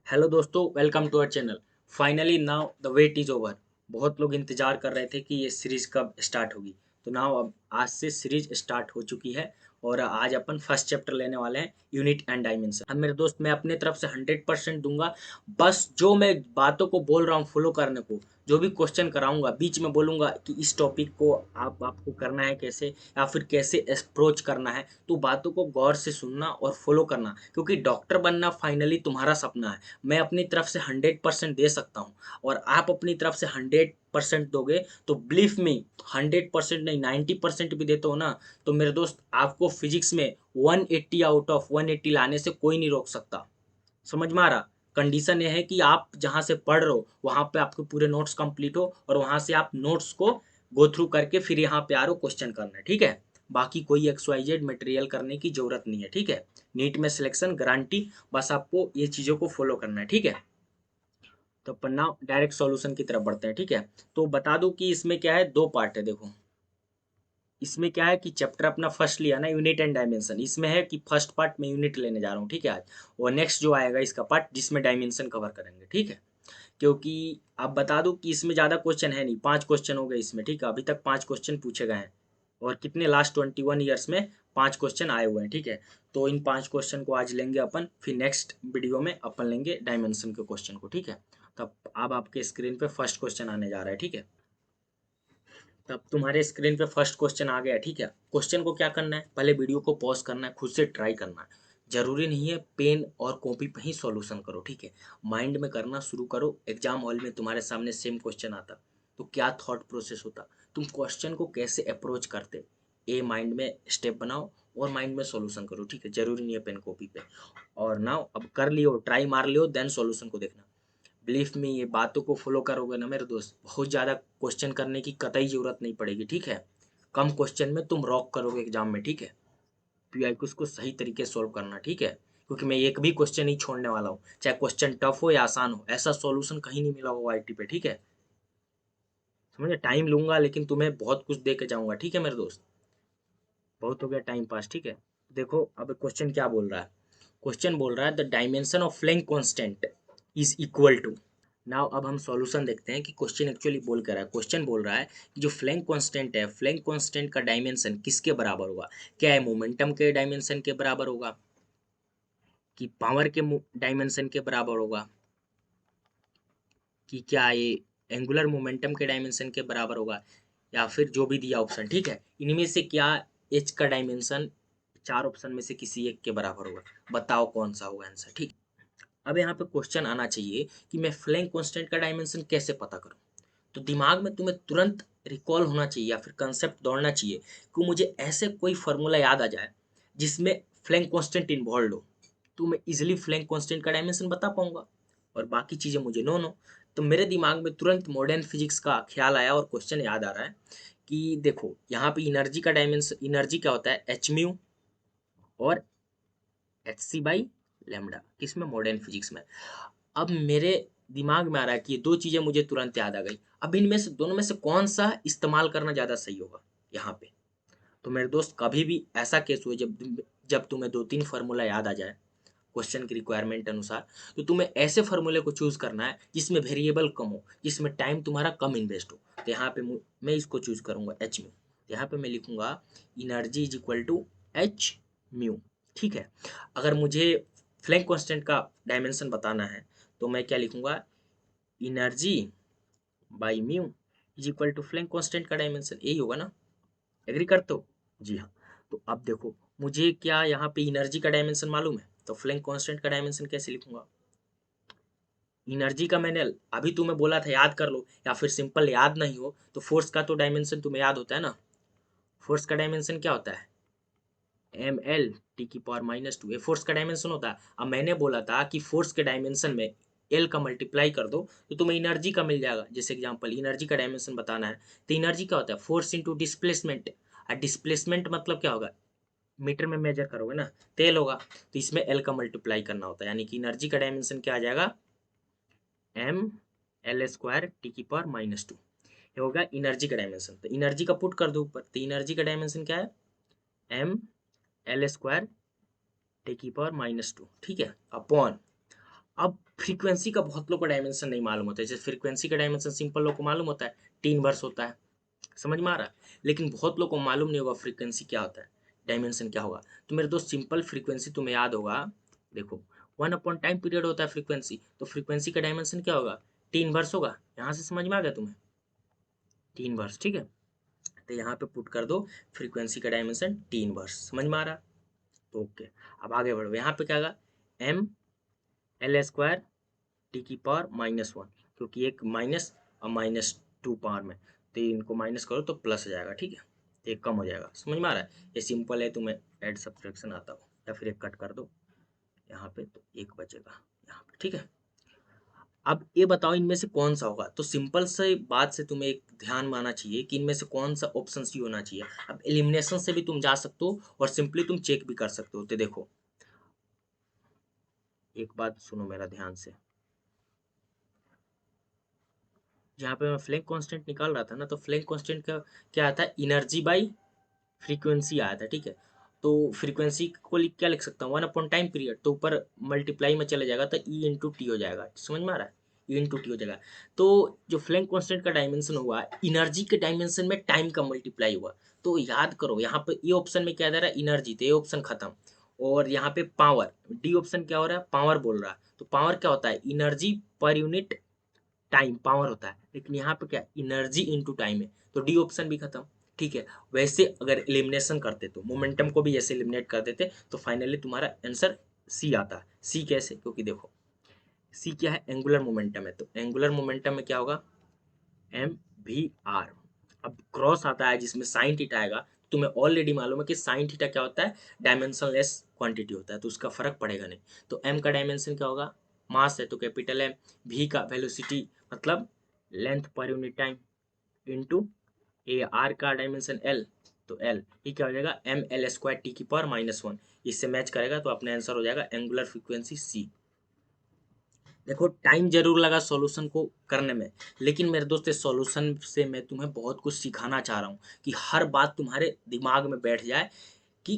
Hello दोस्तों, welcome to our channel. Finally now the wait is over. बहुत लोग इंतजार कर रहे थे कि ये सीरीज कब स्टार्ट होगी। तो नाउ अब आज से सीरीज स्टार्ट हो चुकी है और आज अपन फर्स्ट चैप्टर लेने वाले हैं, यूनिट एंड डायमेंशन। अब मेरे दोस्त, मैं अपने तरफ से 100% दूंगा। बस जो मैं बातों को बोल रहा हूँ फॉलो करने को। जो भी क्वेश्चन कराऊंगा बीच में बोलूंगा कि इस टॉपिक को आपको करना है कैसे, या फिर कैसे अप्रोच करना है। तो बातों को गौर से सुनना और फॉलो करना, क्योंकि डॉक्टर बनना फाइनली तुम्हारा सपना है। मैं अपनी तरफ से 100% दे सकता हूँ और आप अपनी तरफ से 100% दोगे तो बिलीव मी, 100% नहीं 90% भी देते हो ना, तो मेरे दोस्त आपको फिजिक्स में 180 आउट ऑफ 180 लाने से कोई नहीं रोक सकता। समझ में आ रहा? कंडीशन ये है कि आप जहाँ से पढ़ रहे हो वहाँ पे आपके पूरे नोट्स कंप्लीट हो और वहाँ से आप नोट्स को गो थ्रू करके फिर यहाँ पे आ रहे हो क्वेश्चन करना है, ठीक है। बाकी कोई एक्स वाई जेड मटेरियल करने की जरूरत नहीं है, ठीक है। नीट में सिलेक्शन गारंटी। बस आपको ये चीज़ों को फॉलो करना है, ठीक है। तो अपन नाउ डायरेक्ट सॉल्यूशन की तरफ बढ़ते हैं, ठीक है। तो बता दूं कि इसमें क्या है, दो पार्ट है। देखो, इसमें क्या है कि चैप्टर अपना फर्स्ट लिया ना, यूनिट एंड डायमेंशन। इसमें है कि फर्स्ट पार्ट में यूनिट लेने जा रहा हूँ, ठीक है आज। और नेक्स्ट जो आएगा इसका पार्ट जिसमें डायमेंशन कवर करेंगे, ठीक है। क्योंकि आप बता दूं कि इसमें ज़्यादा क्वेश्चन है नहीं, 5 क्वेश्चन हो गए इसमें, ठीक है। अभी तक 5 क्वेश्चन पूछे गए हैं और कितने लास्ट 21 ईयर्स में 5 क्वेश्चन आए हुए हैं, ठीक है। तो इन 5 क्वेश्चन को आज लेंगे अपन, फिर नेक्स्ट वीडियो में अपन लेंगे डायमेंशन के क्वेश्चन को, ठीक है। तब अब आपके स्क्रीन पे फर्स्ट क्वेश्चन आने जा रहा है, ठीक है। तब तुम्हारे स्क्रीन पे फर्स्ट क्वेश्चन आ गया, ठीक है। क्वेश्चन को क्या करना है, पहले वीडियो को पॉज करना है, खुद से ट्राई करना है। जरूरी नहीं है पेन और कॉपी पे ही सॉल्यूशन करो, ठीक है। माइंड में करना शुरू करो। एग्जाम हॉल में तुम्हारे सामने सेम क्वेश्चन आता तो क्या थॉट प्रोसेस होता, तुम क्वेश्चन को कैसे अप्रोच करते, ये माइंड में स्टेप बनाओ और माइंड में सॉल्यूशन करो, ठीक है। जरूरी नहीं है पेन कॉपी पे। और नाउ अब कर लियो, ट्राई मार लियो, देन सॉल्यूशन को देखना। बिलीव मी, ये बातों को फॉलो करोगे ना मेरे दोस्त, बहुत ज़्यादा क्वेश्चन करने की कतई ज़रूरत नहीं पड़ेगी, ठीक है। कम क्वेश्चन में तुम रॉक करोगे एग्जाम में, ठीक है। पीआईक्यूज को सही तरीके से सोल्व करना, ठीक है। क्योंकि मैं एक भी क्वेश्चन नहीं छोड़ने वाला हूँ, चाहे क्वेश्चन टफ हो या आसान हो। ऐसा सॉल्यूशन कहीं नहीं मिला होगा आईटी पे, ठीक है। समझे? टाइम लूंगा लेकिन तुम्हें बहुत कुछ दे के जाऊंगा, ठीक है मेरे दोस्त। बहुत हो गया टाइम पास, ठीक है। देखो अब क्वेश्चन क्या बोल रहा है। क्वेश्चन बोल रहा है the dimension of Planck constant is equal to. Now अब हम सॉल्यूशन देखते हैं कि क्वेश्चन एक्चुअली बोल कर रहा है। क्वेश्चन बोल रहा है कि जो फ्लैंक कांस्टेंट है, फ्लैंक कांस्टेंट का डायमेंशन किसके बराबर होगा। क्या है, मोमेंटम के डायमेंशन के बराबर होगा, कि पावर के डायमेंशन के बराबर होगा, कि क्या ये एंगुलर मोमेंटम के डायमेंशन के बराबर होगा, या फिर जो भी दिया ऑप्शन, ठीक है, इनमें से क्या एच का डायमेंशन चार ऑप्शन में से किसी एक के बराबर होगा। बताओ कौन सा होगा आंसर, ठीक। अब यहाँ पे क्वेश्चन आना चाहिए कि मैं फ्लैंक कांस्टेंट का डायमेंशन कैसे पता करूं। तो दिमाग में तुम्हें तुरंत रिकॉल होना चाहिए या फिर कंसेप्ट दौड़ना चाहिए कि मुझे ऐसे कोई फॉर्मूला याद आ जाए जिसमें फ्लैंक कांस्टेंट इन्वॉल्व हो, तो मैं इजिली फ्लैंक कांस्टेंट का डायमेंशन बता पाऊंगा। और बाकी चीज़ें मुझे नो नो। तो मेरे दिमाग में तुरंत मॉडर्न फिजिक्स का ख्याल आया और क्वेश्चन याद आ रहा है कि देखो यहाँ पे एनर्जी का डायमेंशन, एनर्जी क्या होता है, एच म्यू और एच सी बाई लेमडा, किसमें, मॉडर्न फिजिक्स में। अब मेरे दिमाग में आ रहा है कि ये दो चीज़ें मुझे तुरंत याद आ गई। अब इनमें से दोनों में से कौन सा इस्तेमाल करना ज़्यादा सही होगा यहाँ पे। तो मेरे दोस्त, कभी भी ऐसा केस हुए जब तुम्हें दो तीन फार्मूला याद आ जाए क्वेश्चन की रिक्वायरमेंट अनुसार, तो तुम्हें ऐसे फार्मूले को चूज करना है जिसमें वेरिएबल कम हो, जिसमें टाइम तुम्हारा कम इन्वेस्ट हो। तो यहाँ पे मैं इसको चूज करूंगा एच म्यू। यहाँ पे मैं लिखूंगा energy is equal to H mu, ठीक है। अगर मुझे फ्लैंक कांस्टेंट का डायमेंशन बताना है तो मैं क्या लिखूंगा, energy by mu is equal to Planck constant का डायमेंशन, यही होगा ना। एग्री करते हो? जी हाँ। तो अब देखो, मुझे क्या यहाँ पे एनर्जी का डायमेंशन मालूम है, तो फ्लैंक कांस्टेंट का डायमेंशन कैसे लिखूंगा। एनर्जी का मैंने अभी तुम्हें बोला था याद कर लो, या फिर सिंपल याद नहीं हो तो फोर्स का तो डायमेंशन तुम्हें याद होता है ना। फोर्स का डायमेंशन क्या होता है, एम एल टी की पावर -2, ये फोर्स का डायमेंशन होता है। अब मैंने बोला था कि फोर्स के डायमेंशन में एल का मल्टीप्लाई कर दो तो तुम्हें एनर्जी का मिल जाएगा। जैसे एग्जांपल, एनर्जी का डायमेंशन बताना है तो एनर्जी क्या होता है, फोर्स इंटू डिस्प्लेसमेंट। और डिस्प्लेसमेंट मतलब क्या होगा, मीटर में मेजर करोगे ना, तेल होगा। तो इसमें एल का मल्टीप्लाई करना होता है, यानी कि एनर्जी का डायमेंशन क्या आ जाएगा, एम एल स्क्वायर टी की पावर -2। ये होगा एनर्जी का डायमेंशन। तो एनर्जी का पुट कर दो ऊपर, तो एनर्जी का डायमेंशन क्या है, एम एल स्क्वायर टी की पावर -2, ठीक है, अपॉन। अब फ्रीक्वेंसी का बहुत लोग को डायमेंशन नहीं मालूम होता है। जैसे फ्रीक्वेंसी का डायमेंशन सिंपल लोग को मालूम होता है, 3 वर्स होता है, समझ में आ रहा है। लेकिन बहुत लोग को मालूम नहीं होगा फ्रीक्वेंसी क्या होता है, डायमेंशन क्या होगा। तो मेरे दोस्त सिंपल फ्रीक्वेंसी तुम्हें याद होगा, देखो 1/टाइम पीरियड होता है फ्रीक्वेंसी, तो फ्रीक्वेंसी का डायमेंशन क्या होगा, 3 वर्स होगा। यहाँ से समझ में आ गया तुम्हें, 3 वर्स, ठीक है। तो यहाँ पे पुट कर दो फ्रीक्वेंसी का डायमेंशन 3 वर्स, समझ में आ रहा। तो ओके, अब आगे बढ़ो। यहाँ पे क्या होगा, ml² t⁻⁻1, क्योंकि एक माइनस और -2 पावर में, तो इनको माइनस करो तो प्लस हो जाएगा, ठीक है। तो एक कम हो जाएगा, समझ में आ रहा है। ये सिंपल है, तुम्हें ऐड सब्ट्रैक्शन आता हो, या फिर एक कट कर दो यहाँ पे तो एक बचेगा यहाँ पे, ठीक है। अब ये बताओ इनमें से कौन सा होगा। तो सिंपल से बात से तुम्हें एक ध्यान में आना चाहिए कि इनमें से कौन सा ऑप्शन सी होना चाहिए। अब एलिमिनेशन से भी तुम जा सकते हो और सिंपली तुम चेक भी कर सकते हो। तो देखो, एक बात सुनो मेरा ध्यान से, जहाँ पे मैं फ्लैंक कांस्टेंट निकाल रहा था ना, तो फ्लैंक कांस्टेंट का क्या आता है, एनर्जी बाई फ्रीक्वेंसी आया था, ठीक है। तो फ्रीक्वेंसी को क्या लिख सकता हूँ, 1/टाइम पीरियड, तो ऊपर मल्टीप्लाई में चले जाएगा तो E/T हो जाएगा, समझ में आ रहा है, E/T हो जाएगा। तो जो फ्लैंक कांस्टेंट का डायमेंशन हुआ, एनर्जी के डायमेंशन में टाइम का मल्टीप्लाई हुआ। तो याद करो यहाँ पे ये ऑप्शन में क्या दे रहा है, एनर्जी, तो ये ऑप्शन खत्म। और यहाँ पे पावर, डी ऑप्शन क्या हो रहा है, पावर बोल रहा है। तो पावर क्या होता है, एनर्जी पर यूनिट टाइम पावर होता है, लेकिन यहाँ पे क्या एनर्जी इंटू टाइम है, तो डी ऑप्शन भी खत्म, ठीक है। वैसे अगर एलिमिनेशन करते तो मोमेंटम को भी ऐसे एलिमिनेट कर देते तो फाइनली तुम्हारा आंसर सी आता। सी कैसे, क्योंकि देखो सी क्या है, एंगुलर मोमेंटम है, तो एंगुलर मोमेंटम में क्या होगा, mv/r। अब क्रॉस आता है जिसमें साइन थीटा आएगा, तुम्हें ऑलरेडी मालूम है कि साइन थीटा क्या होता है, डायमेंशनलेस क्वांटिटी होता है, तो उसका फर्क पड़ेगा नहीं। तो m का डायमेंशन क्या होगा, मास है तो कैपिटल M, v का वेलोसिटी मतलब लेंथ पर unit time, into A, R का डायमेंशन l, तो l ये क्या हो जाएगा, ml² t⁻⁻1। इससे मैच करेगा तो अपने आंसर हो जाएगा एंगुलर फ्रीक्वेंसी c। देखो टाइम जरूर लगा सॉल्यूशन को करने में, लेकिन मेरे दोस्त इस सॉल्यूशन से मैं तुम्हें बहुत कुछ सिखाना चाह रहा हूँ कि हर बात तुम्हारे दिमाग में बैठ जाए कि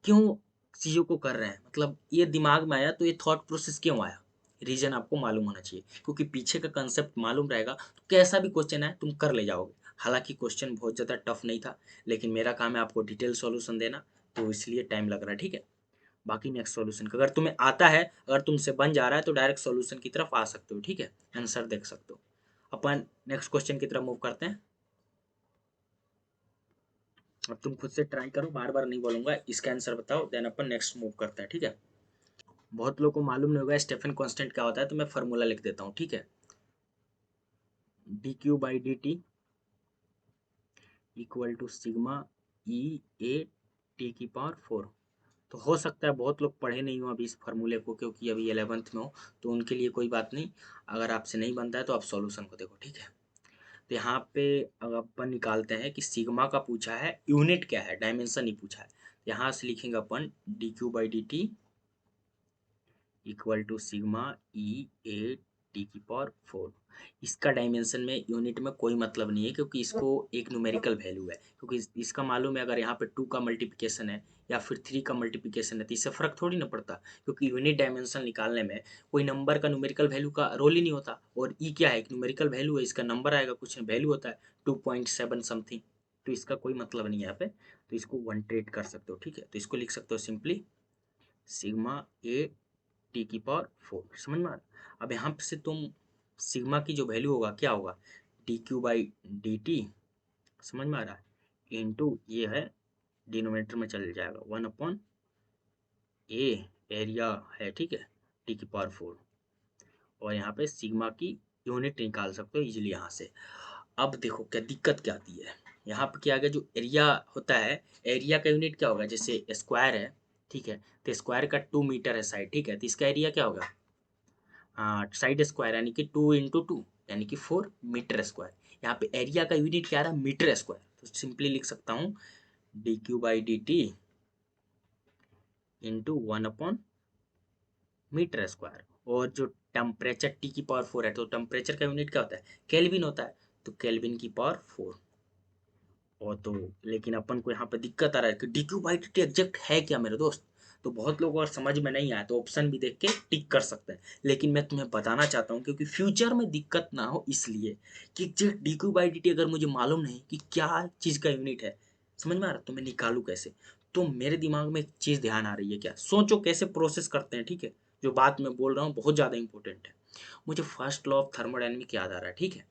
क्यों चीज़ों को कर रहे हैं, मतलब ये दिमाग में आया तो ये थॉट प्रोसेस क्यों आया, रीजन आपको मालूम होना चाहिए। क्योंकि पीछे का कंसेप्ट मालूम रहेगा तो कैसा भी क्वेश्चन है तुम कर ले जाओगे। हालांकि क्वेश्चन बहुत ज़्यादा टफ नहीं था, लेकिन मेरा काम है आपको डिटेल सॉल्यूशन देना, तो इसलिए टाइम लग रहा है, ठीक है। बाकी नेक्स्ट सॉल्यूशन का अगर तुम्हें आता है, अगर तुमसे बन जा रहा है तो डायरेक्ट सॉल्यूशन की तरफ आ सकते हो, ठीक है, आंसर देख सकते हो। अपन नेक्स्ट क्वेश्चन की तरफ मूव करते हैं। अब तुम खुद से ट्राई करो, बार बार नहीं बोलूंगा, इसका आंसर बताओ, देन अपन नेक्स्ट मूव करते हैं, ठीक है। बहुत लोगों को मालूम नहीं होगा स्टेफन कांस्टेंट क्या होता है, तो मैं फार्मूला लिख देता हूँ, ठीक है। dq/dt equal to sigma E/A⁴। तो हो सकता है बहुत लोग पढ़े नहीं हो अभी इस फार्मूले को, क्योंकि अभी 11th में हो, तो उनके लिए कोई बात नहीं। अगर आपसे नहीं बनता है तो आप सॉल्यूशन को देखो, ठीक है। तो यहाँ पे अब अपन निकालते हैं कि सिग्मा का पूछा है, यूनिट क्या है, डायमेंशन ही पूछा है। यहाँ से लिखेंगे अपन dq/dt equal to sigma E/A⁴। इसका डायमेंशन में यूनिट में कोई मतलब नहीं है, क्योंकि इसको एक न्यूमेरिकल वैल्यू है, क्योंकि इसका मालूम है अगर यहाँ पे 2 का मल्टीप्लिकेशन है या फिर 3 का मल्टीप्लिकेशन है तो इससे फर्क थोड़ी ना पड़ता, क्योंकि यूनिट डायमेंशन निकालने में कोई नंबर का न्यूमेरिकल वैल्यू का रोल ही नहीं होता। और ई क्या है, एक न्यूमेरिकल वैल्यू है, इसका नंबर आएगा, कुछ वैल्यू होता है 2.7 समथिंग, तो इसका कोई मतलब नहीं है यहाँ पे। तो इसको वन ट्रेड कर सकते हो, ठीक है। तो इसको लिख सकते हो सिंपली सिग्मा A⁴, समझ में आ रहा। अब यहाँ से तुम सिग्मा की जो वैल्यू होगा क्या होगा, dq/dt, समझ में आ रहा है, इंटू ये है डिनोमिनेटर में चल जाएगा 1/a, एरिया है, ठीक है, t⁴। और यहाँ पे सिग्मा की यूनिट निकाल सकते हो इजीली यहाँ से। अब देखो क्या दिक्कत क्या आती है, यहाँ पे क्या आ गया, जो एरिया होता है, एरिया का यूनिट क्या होगा, जैसे स्क्वायर है, ठीक है, तो स्क्वायर का 2 मीटर है साइड, ठीक है, तो इसका एरिया क्या होगा, साइड स्क्वायर यानी कि 2 × 2 यानी कि 4 मीटर स्क्वायर। यहाँ पे एरिया का यूनिट क्या आ रहा है, मीटर स्क्वायर, तो सिंपली लिख सकता हूँ dq/dt इंटू 1/मीटर स्क्वायर। और जो टेम्परेचर T⁴ है, तो टेम्परेचर का यूनिट क्या होता है, केल्विन होता है, तो केल्विन की पावर 4। और तो लेकिन अपन को यहाँ पे दिक्कत आ रहा है कि dq/dt एग्जैक्ट है क्या मेरे दोस्त, तो बहुत लोग अगर समझ में नहीं आए तो ऑप्शन भी देख के टिक कर सकते हैं, लेकिन मैं तुम्हें बताना चाहता हूँ क्योंकि फ्यूचर में दिक्कत ना हो इसलिए कि D Q by D T अगर मुझे मालूम नहीं कि क्या चीज़ का यूनिट है, समझ में आ रहा, तो मैं निकालूँ कैसे। तो मेरे दिमाग में एक चीज़ ध्यान आ रही है, क्या सोचो कैसे प्रोसेस करते हैं, ठीक है। जो बात मैं बोल रहा हूँ बहुत ज़्यादा इंपॉर्टेंट है। मुझे फर्स्ट लॉ ऑफ थर्मोडायनेमिक याद आ रहा है, ठीक है।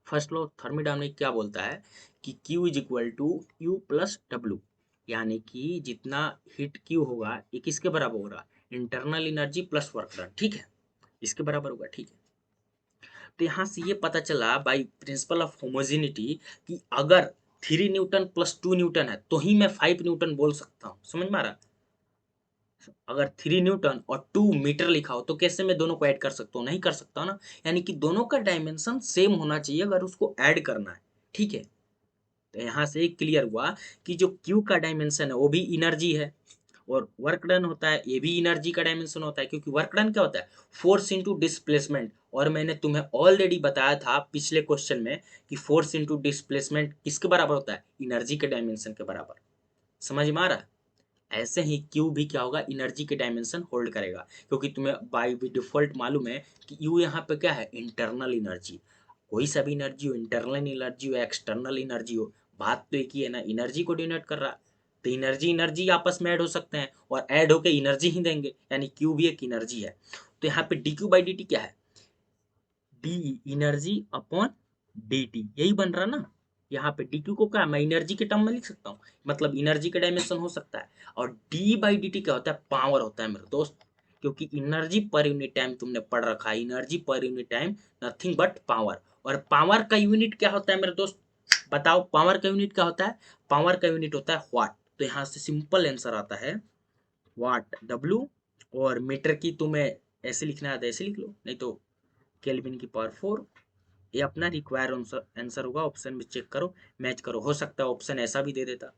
फर्स्ट लॉ ऑफ थर्मोडायनेमिक क्या बोलता है कि Q is equal to U plus W, यानी कि जितना हीट Q होगा ये किसके बराबर होगा, internal energy plus work done, ठीक है, इसके बराबर होगा, ठीक है। तो यहाँ से ये पता चला बाई प्रिंसिपल ऑफ होमोजेनिटी कि अगर 3 न्यूटन प्लस 2 न्यूटन है तो ही मैं 5 न्यूटन बोल सकता हूँ, समझ में आ रहा। अगर 3 न्यूटन और 2 मीटर लिखा हो तो कैसे मैं दोनों को ऐड कर सकता हूँ, नहीं कर सकता ना, यानी कि दोनों का डायमेंशन सेम होना चाहिए अगर उसको ऐड करना है, ठीक है। तो यहाँ से क्लियर हुआ कि जो क्यू का डायमेंशन है वो भी एनर्जी है, और वर्क डन होता है ये भी एनर्जी का डायमेंशन होता है, क्योंकि वर्क डन क्या होता है, फोर्स इंटू डिस्प्लेसमेंट। और मैंने तुम्हें ऑलरेडी बताया था पिछले क्वेश्चन में कि फोर्स इंटू डिस्प्लेसमेंट किसके बराबर होता है, एनर्जी के डायमेंशन के बराबर, समझ में आ रहा है। ऐसे ही क्यू भी क्या होगा, एनर्जी के डायमेंशन होल्ड करेगा, क्योंकि तुम्हें बाय डिफॉल्ट मालूम है कि यू यहाँ पे क्या है, इंटरनल एनर्जी। कोई सा भी एनर्जी हो, इंटरनल एनर्जी हो एक्सटर्नल एनर्जी हो, बात तो एक ही है ना, एनर्जी को डिनोट कर रहा है। तो एनर्जी एनर्जी आपस में ऐड हो सकते हैं और ऐड होकर एनर्जी ही देंगे, यानी क्यू भी एक एनर्जी है। तो यहाँ पे D Q by D T क्या है, D energy upon D T, यही बन रहा ना। यहाँ पे डी क्यू को क्या मैं एनर्जी के टर्म में लिख सकता हूँ, मतलब एनर्जी का डायमेंशन हो सकता है। और डी बाई डी टी क्या होता है, पावर होता है मेरे दोस्त, क्योंकि एनर्जी पर यूनिट टाइम तुमने पढ़ रखा है, एनर्जी पर unit time nothing but power. और पावर का यूनिट क्या होता है मेरे दोस्त, बताओ पावर का यूनिट क्या होता है, पावर का यूनिट होता है वाट। तो यहाँ से सिंपल आंसर आता है वाट, डब्ल्यू। और मीटर की तुम्हें ऐसे लिखना है तो ऐसे लिख लो, नहीं तो केल्विन की पावर 4। ये अपना रिक्वायर आंसर होगा, ऑप्शन में चेक करो, मैच करो, हो सकता है ऑप्शन ऐसा भी दे देता,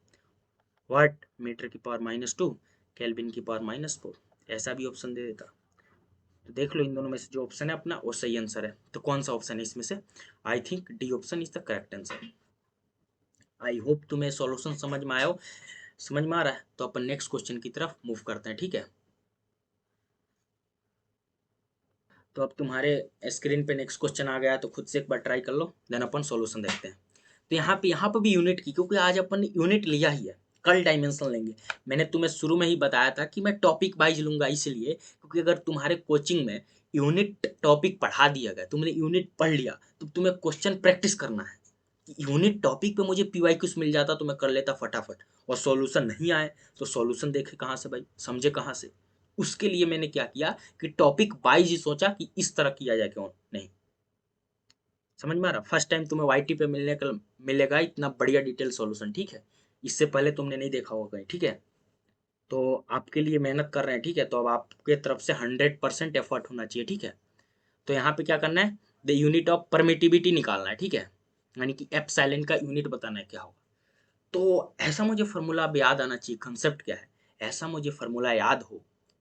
वाट मीटर की पावर -2 केल्विन की पावर -4, ऐसा भी ऑप्शन दे देता। तो देख लो इन दोनों में से जो ऑप्शन है अपना वो सही आंसर है, तो कौन सा ऑप्शन है इसमें से, I think D option is the correct answer. I hope तुम्हें सॉल्यूशन समझ में आया हो, समझ में आ रहा है। तो अपन नेक्स्ट क्वेश्चन की तरफ मूव करते हैं, ठीक है। तो अब तुम्हारे स्क्रीन पे नेक्स्ट क्वेश्चन आ गया, तो खुद से एक बार ट्राई कर लो, देन अपन सॉल्यूशन देखते हैं। तो यहाँ पे भी यूनिट की, क्योंकि आज अपन ने यूनिट लिया ही है, कल डायमेंशन लेंगे। मैंने तुम्हें शुरू में ही बताया था कि मैं टॉपिक वाइज लूंगा, इसलिए क्योंकि अगर तुम्हारे कोचिंग में यूनिट टॉपिक पढ़ा दिया गया, तुमने यूनिट पढ़ लिया, तो तुम्हें क्वेश्चन प्रैक्टिस करना है। यूनिट टॉपिक पे मुझे पीवाईक्यूज मिल जाता तो मैं कर लेता फटाफट, और सॉल्यूशन नहीं आए तो सॉल्यूशन देखे कहाँ से भाई, समझे कहाँ से। उसके लिए मैंने क्या किया कि टॉपिक वाइज ही सोचा कि इस तरह किया जाए, क्यों नहीं, समझ में आ रहा। फर्स्ट टाइम तुम्हें वाईटी पे मिलेगा इतना बढ़िया डिटेल सॉल्यूशन, ठीक है। इससे पहले तुमने नहीं देखा होगा कहीं, ठीक है। तो आपके लिए मेहनत कर रहे हैं, ठीक है, तो अब आपके तरफ से 100% एफर्ट होना चाहिए, ठीक है। तो यहाँ पे क्या करना है, द यूनिट ऑफ परमिटिविटी निकालना है, ठीक है, यानी कि एफ साइलेंट का यूनिट बताना है क्या होगा। तो ऐसा मुझे फॉर्मूला अब याद आना चाहिए, कंसेप्ट क्या है, ऐसा मुझे फॉर्मूला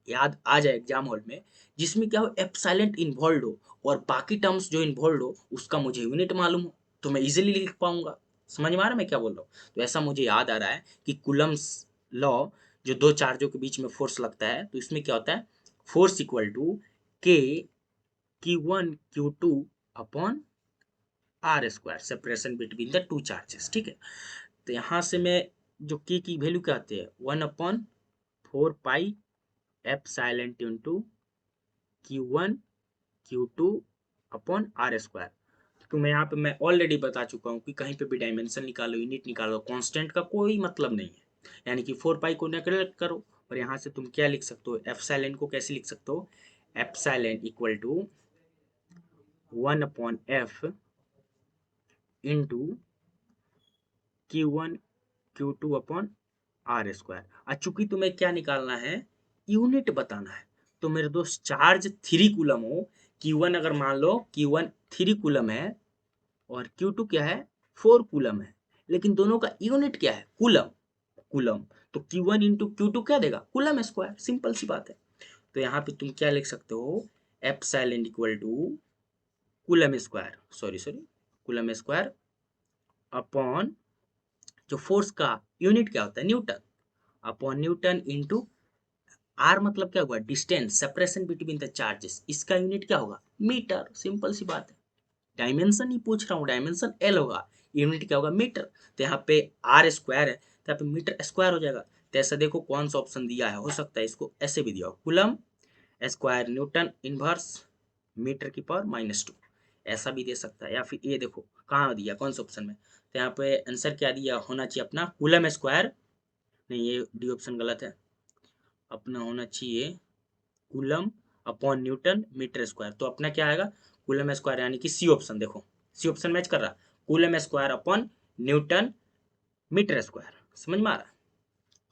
याद आ जाए एग्जाम हॉल में, जिसमें क्या हो एप्सिलॉन इन्वॉल्व हो और बाकी टर्म्स जो इन्वॉल्व हो उसका मुझे यूनिट मालूम हो, तो मैं इजीली लिख पाऊंगा। समझ में आ रहा है मैं क्या बोल रहा हूँ। तो ऐसा मुझे याद आ रहा है कि कुलम्स लॉ, जो दो चार्जों के बीच में फोर्स लगता है, तो इसमें क्या होता है, force equal to K Q1 Q2 upon are square, separation between the two charges, ठीक है। तो यहाँ से मैं जो की वैल्यू क्या आती है, 1/4 pi epsilon into Q1 Q2 upon are square. तो मैं यहाँ पे मैं ऑलरेडी बता चुका हूँ कि कहीं पे भी डायमेंशन निकालो, यूनिट निकालो, कांस्टेंट का कोई मतलब नहीं है, यानी कि 4 पाई को नेगलेक्ट करो। और यहाँ से तुम क्या लिख सकते हो, एफ साइलेंट को कैसे लिख सकते हो, F silent equal to 1/f into Q1 Q2 upon are square. और चूंकि तुम्हें क्या निकालना है, यूनिट बताना है, तो मेरे दोस्त चार्ज 3 कूलम हो, Q1 अगर मान लो Q1 3 कूलम है और Q2 क्या है 4 कूलम है, लेकिन दोनों का यूनिट क्या है, कूलम, कूलम। तो Q1 इंटू Q2 क्या देगा, कूलम स्क्वायर, सिंपल सी बात है। तो यहाँ पे तुम क्या लिख सकते हो, epsilon equal to coulomb square, sorry coulomb square upon जो फोर्स का यूनिट क्या होता है newton, upon newton into R मतलब क्या हुआ, distance, separation between the charges, इसका यूनिट क्या होगा, मीटर, सिंपल सी बात है। डायमेंशन ही पूछ रहा हूँ, डायमेंशन एल होगा, यूनिट क्या होगा, मीटर। तो यहाँ पे आर स्क्वायर है तो यहाँ पे मीटर स्क्वायर हो जाएगा। तो ऐसा देखो कौन सा ऑप्शन दिया है, हो सकता है इसको ऐसे भी दिया हो, coulomb square newton inverse metre की पावर -2, ऐसा भी दे सकता है। या फिर ये देखो कहाँ दिया, कौन सा ऑप्शन में, तो यहाँ पे आंसर क्या दिया होना चाहिए अपना, कूलम स्क्वायर, नहीं ये डी ऑप्शन गलत है, अपना होना चाहिए coulomb upon newton metre square. तो अपना क्या आएगा, कूलम स्क्वायर, यानी कि सी ऑप्शन, देखो सी ऑप्शन मैच कर रहा, coulomb square upon newton metre square. समझ में आ रहा है?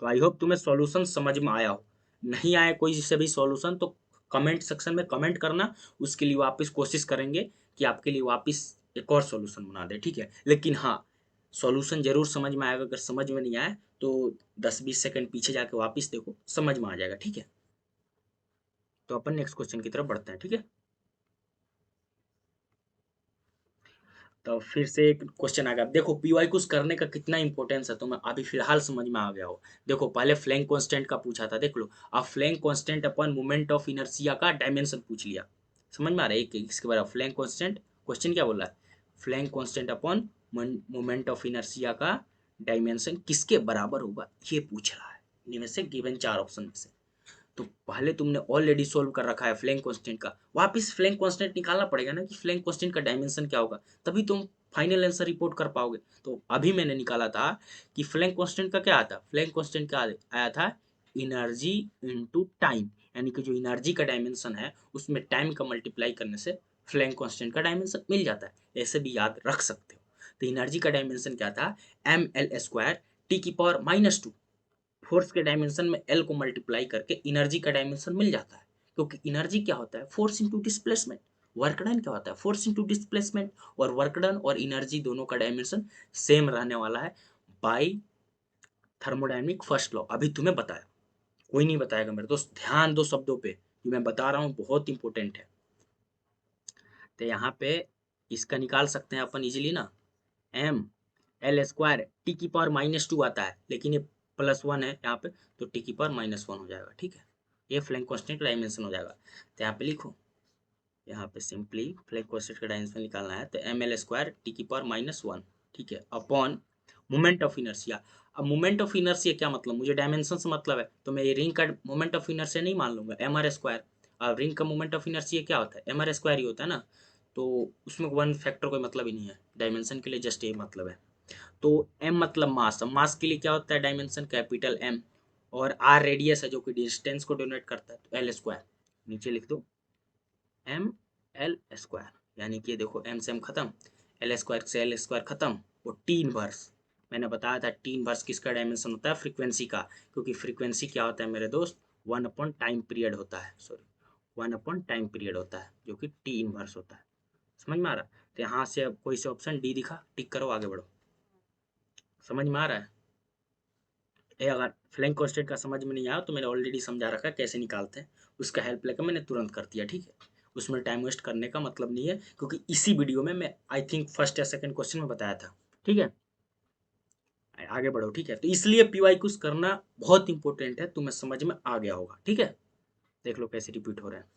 तो आई होप तुम्हें सॉल्यूशन समझ में आया हो। नहीं आया कोई से भी सॉल्यूशन तो कमेंट सेक्शन में कमेंट करना, उसके लिए वापस कोशिश करेंगे कि आपके लिए वापस एक और सॉल्यूशन बना दे, ठीक है। लेकिन हाँ, सॉल्यूशन जरूर समझ में आएगा, अगर समझ में नहीं आए तो 10-20 सेकंड पीछे जाके वापस देखो, समझ में आ जाएगा, ठीक है। तो अपन नेक्स्ट क्वेश्चन की तरफ बढ़ते हैं, ठीक है। तो फिर से एक क्वेश्चन आ गया। देखो पीवाई कुछ करने का कितना इंपॉर्टेंस है, तो मैं अभी फिलहाल समझ में आ गया हो। देखो पहले फ्लैंक कांस्टेंट का पूछा था, देख लो, अब flank constant upon moment of inertia का डायमेंशन पूछ लिया। समझ में आ रहा है, एक इसके बाद फ्लैंक कांस्टेंट, क्वेश्चन क्या बोल रहा है, flank constant upon moment of inertia का डायमेंशन किसके बराबर होगा, ये पूछ रहा है इनमें से गिवन 4 ऑप्शन में से। तो पहले तुमने ऑलरेडी सोल्व कर रखा है फ्लैंक कांस्टेंट का, वापस फ्लैंक कांस्टेंट निकालना पड़ेगा ना कि फ्लैंक कांस्टेंट का डायमेंशन क्या होगा, तभी तुम फाइनल आंसर रिपोर्ट कर पाओगे। तो अभी मैंने निकाला था कि फ्लैंक कांस्टेंट का क्या आता, फ्लैंक कांस्टेंट क्या आया था, एनर्जी इनटू टाइम, यानी कि जो एनर्जी का डायमेंशन है उसमें टाइम का मल्टीप्लाई करने से फ्लैंक कांस्टेंट का डायमेंशन मिल जाता है, ऐसे भी याद रख सकते हो। तो एनर्जी का डायमेंशन क्या था, ml² T⁻², फोर्स के डायमेंशन में एल को मल्टीप्लाई करके एनर्जी का डायमेंशन मिल जाता है, क्योंकि एनर्जी क्या होता है, force into displacement. Work done क्या होता है, फोर्स इंटू डिस्प्लेसमेंट। और वर्क डन और एनर्जी दोनों का डायमेंशन सेम रहने वाला है बाई थर्मोडायनेमिक फर्स्ट लॉ। अभी तुम्हें बताया, कोई नहीं बताएगा मेरे दोस्त, ध्यान दो शब्दों पे, जो मैं बता रहा हूँ बहुत इंपॉर्टेंट है। तो यहाँ पे इसका निकाल सकते हैं अपन इजीली ना, ml² T⁻² आता है, लेकिन ये +1 है यहाँ पे, तो T⁻1 हो जाएगा, ठीक है। ये फ्लैंक कांस्टेंट का डायमेंशन हो जाएगा। तो यहाँ पे लिखो, यहाँ पे सिंपली फ्लैंक कांस्टेंट का डायमेंशन निकालना है, तो ml² T⁻1, ठीक है, अपॉन मोमेंट ऑफ इनर्शिया। अब मोमेंट ऑफ इनर्शिया क्या मतलब, मुझे डायमेंशन से मतलब है, तो मैं ये रिंग का मोमेंट ऑफ इनर्शिया नहीं मान लूंगा, mr²। अब रिंग का मोमेंट ऑफ इनर्शिया क्या होता है, mr² ही होता है ना, तो उसमें वन फैक्टर कोई मतलब ही नहीं है, डायमेंशन के लिए जस्ट ये मतलब है। तो m मतलब मास, मास के लिए क्या होता है डायमेंशन, कैपिटल M। और r रेडियस है जो कि डिस्टेंस को डोनेट करता है, तो l², नीचे लिख दो ml², यानी कि देखो m से m खत्म, l² से l² खत्म, वो टी इनवर्स। मैंने बताया था टी इनवर्स किसका डायमेंशन होता है, फ्रीक्वेंसी का, क्योंकि फ्रीक्वेंसी क्या होता है मेरे दोस्त, 1/टाइम पीरियड होता है, सॉरी 1/टाइम पीरियड होता है, जो कि टी इनवर्स होता है। समझ में आ रहा है? तो यहाँ से अब कोई से ऑप्शन डी दिखा, टिक करो, आगे बढ़ो। समझ में आ रहा है? ये अगर फ्लैंक कांस्टेंट का समझ में नहीं आया तो मैंने ऑलरेडी समझा रखा है कैसे निकालते हैं, उसका हेल्प लेकर मैंने तुरंत कर दिया, ठीक है। उसमें टाइम वेस्ट करने का मतलब नहीं है, क्योंकि इसी वीडियो में मैं आई थिंक फर्स्ट या सेकंड क्वेश्चन में बताया था, ठीक है। आगे बढ़ो, ठीक है। तो इसलिए पीवाई क्यूज करना बहुत इंपॉर्टेंट है, तुम्हें समझ में आ गया होगा, ठीक है। देख लो कैसे रिपीट हो रहा है।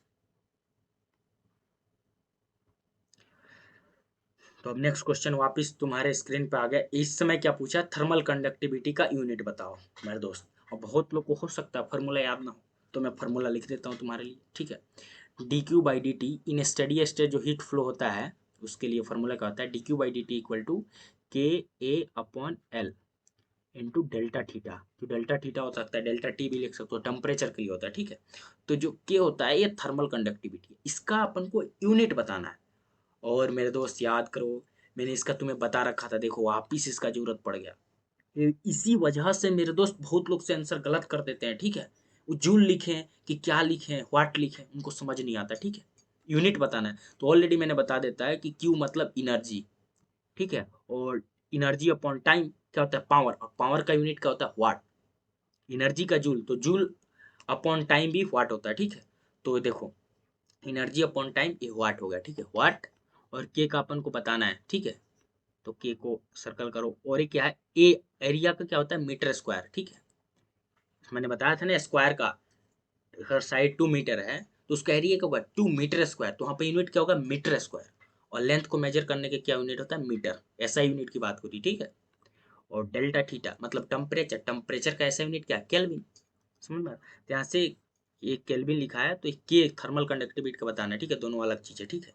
तो अब नेक्स्ट क्वेश्चन वापस तुम्हारे स्क्रीन पे आ गया। इस समय क्या पूछा, थर्मल कंडक्टिविटी का यूनिट बताओ मेरे दोस्त। और बहुत लोग को हो सकता है फार्मूला याद ना हो, तो मैं फार्मूला लिख देता हूँ तुम्हारे लिए, ठीक है। dq/dt इन स्टडी स्टेट जो हीट फ्लो होता है, उसके लिए फार्मूला क्या होता है, dq/dt equal to KA/L into delta theta. जो डेल्टा थीटा हो सकता है डेल्टा टी भी लिख सकते हो, टेम्परेचर के लिए होता है, ठीक है। तो जो के होता है ये थर्मल कंडक्टिविटी, इसका अपन को यूनिट बताना है। और मेरे दोस्त याद करो, मैंने इसका तुम्हें बता रखा था, देखो वापिस इसका जरूरत पड़ गया। इसी वजह से मेरे दोस्त बहुत लोग से आंसर गलत कर देते हैं, ठीक है। वो जूल लिखें कि क्या लिखें, व्हाट लिखें, उनको समझ नहीं आता, ठीक है। यूनिट बताना है तो ऑलरेडी मैंने बता देता है कि क्यू मतलब इनर्जी, ठीक है। और इनर्जी अपॉन टाइम क्या होता है, पावर, और पावर का यूनिट क्या होता है, वाट। एनर्जी का जूल, तो जूल अपॉन टाइम भी वाट होता है, ठीक है। तो देखो एनर्जी अपॉन टाइम ये वाट हो गया, ठीक है, वाट। और के का अपन को बताना है, ठीक है। तो के को सर्कल करो, और ये क्या है, ए एरिया का क्या होता है, मीटर स्क्वायर, ठीक है। मैंने बताया था ना स्क्वायर का, हर साइड 2 मीटर है तो उसका एरिया क्या होगा 2 मीटर स्क्वायर, तो वहाँ पे यूनिट क्या होगा मीटर स्क्वायर, और लेंथ को मेजर करने के क्या यूनिट होता है मीटर, ऐसा यूनिट की बात होती है, ठीक है। और डेल्टा थीटा मतलब टेम्परेचर, टेम्परेचर का ऐसा यूनिट क्या है केल्विन, समझ में। तो यहाँ से ये केल्विन लिखा है तो के थर्मल कंडक्टिविटी का बताना है, ठीक है, दोनों अलग चीज़ है, ठीक है।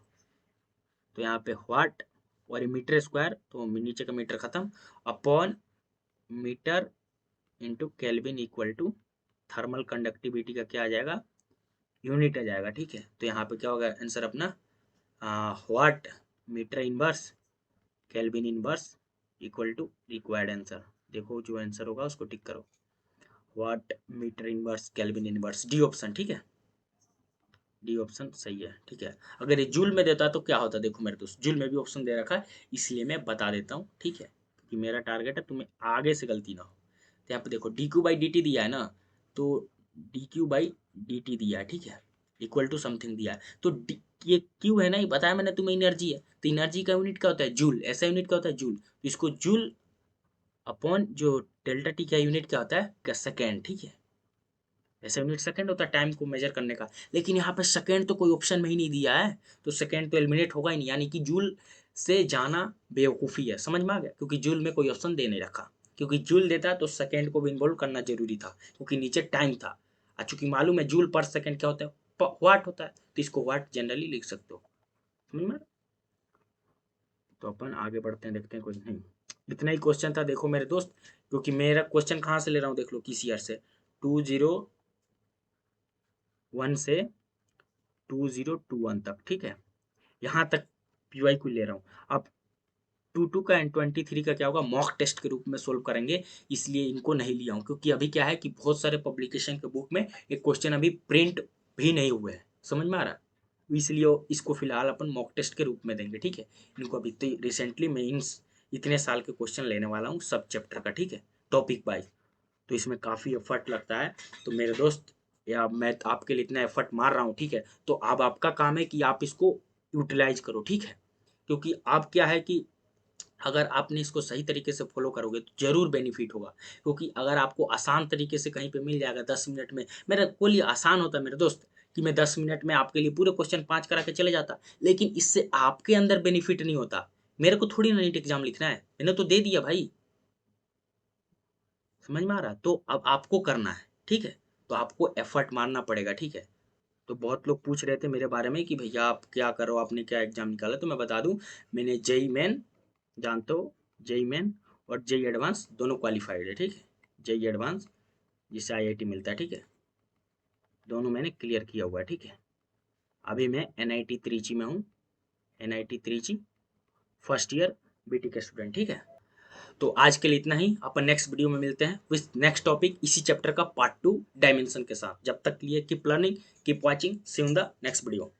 तो यहाँ पे वाट और मीटर स्क्वायर, तो नीचे का मीटर खत्म, upon metre into kelvin equal to thermal conductivity का क्या आ जाएगा यूनिट आ जाएगा, ठीक है। तो यहाँ पे क्या होगा आंसर अपना watt metre inverse kelvin inverse equal to required answer. देखो जो आंसर होगा उसको टिक करो, watt metre inverse kelvin inverse, D option, ठीक है, डी ऑप्शन सही है, ठीक है। अगर ये जूल में देता तो क्या होता, देखो मेरे दोस्त जूल में भी ऑप्शन दे रखा है इसलिए मैं बता देता हूँ, ठीक है, क्योंकि मेरा टारगेट है तुम्हें आगे से गलती ना हो। तो यहाँ पे देखो D Q by D T दिया है ना, तो D Q by D T दिया है, ठीक है, इक्वल टू समथिंग दिया है, तो ये क्यू है ना, ये बताया मैंने तुम्हें एनर्जी है, तो एनर्जी का यूनिट क्या होता है जूल, ऐसा यूनिट क्या होता है जूल, तो इसको जूल अपॉन जो डेल्टा टी का यूनिट क्या होता है सेकेंड, ठीक है, ऐसा यूनिट सेकंड होता है टाइम को मेजर करने का, लेकिन यहाँ पे सेकंड तो कोई ऑप्शन में ही नहीं दिया है, तो सेकंड तो एलिमिनेट होगा ही नहीं, यानी कि जूल से जाना बेवकूफ़ी है, समझ में आ गया, क्योंकि जूल में कोई ऑप्शन दे नहीं रखा, क्योंकि जूल देता तो सेकंड को भी इन्वॉल्व करना जरूरी था, क्योंकि नीचे टाइम था, और चूंकि मालूम है जूल पर सेकंड क्या होता है वाट होता है, तो इसको वाट जनरली लिख सकते हो, समझ में। तो अपन आगे बढ़ते हैं, देखते हैं कुछ नहीं, इतना ही क्वेश्चन था देखो मेरे दोस्त, क्योंकि मेरा क्वेश्चन कहाँ से ले रहा हूँ देख लो किसी ईयर से 201 से 2021 तक, ठीक है, यहाँ तक पीवाई को ले रहा हूँ। अब 22 का एंड 23 का क्या होगा मॉक टेस्ट के रूप में सोल्व करेंगे, इसलिए इनको नहीं लिया हूँ, क्योंकि अभी क्या है कि बहुत सारे पब्लिकेशन के बुक में एक क्वेश्चन अभी प्रिंट भी नहीं हुए हैं, समझ में आ रहा है, इसलिए इसको फिलहाल अपन मॉक टेस्ट के रूप में देंगे, ठीक है। इनको अभी तो रिसेंटली मैं इतने साल के क्वेश्चन लेने वाला हूँ सब चैप्टर का, ठीक है, टॉपिक वाइज, तो इसमें काफ़ी एफर्ट लगता है, तो मेरे दोस्त या मैं आपके लिए इतना एफर्ट मार रहा हूँ, ठीक है, तो अब आपका काम है कि आप इसको यूटिलाइज करो, ठीक है, क्योंकि आप क्या है कि अगर आपने इसको सही तरीके से फॉलो करोगे तो जरूर बेनिफिट होगा, क्योंकि अगर आपको आसान तरीके से कहीं पे मिल जाएगा 10 मिनट में, मेरा कोई आसान होता है मेरे दोस्त कि मैं 10 मिनट में आपके लिए पूरे क्वेश्चन 5 करा के चले जाता, लेकिन इससे आपके अंदर बेनिफिट नहीं होता, मेरे को थोड़ी ना नीट एग्जाम लिखना है, मैंने तो दे दिया भाई, समझ में आ रहा, तो अब आपको करना है, ठीक है, तो आपको एफर्ट मारना पड़ेगा, ठीक है। तो बहुत लोग पूछ रहे थे मेरे बारे में कि भैया आप क्या करो, आपने क्या एग्जाम निकाला, तो मैं बता दूं मैंने जेई मेन, जानते हो जेई मेन और जेई एडवांस दोनों क्वालिफाइड है, ठीक है, जेई एडवांस जिससे आईआईटी मिलता है, ठीक है, दोनों मैंने क्लियर किया हुआ है, ठीक है। अभी मैं एनआईटी त्रिची में हूँ, NIT Trichy first year BT के स्टूडेंट, ठीक है। तो आज के लिए इतना ही, अपन नेक्स्ट वीडियो में मिलते हैं विथ नेक्स्ट टॉपिक इसी चैप्टर का पार्ट 2 डायमेंशन के साथ, जब तक लिए keep learning keep watching, see you in the next video.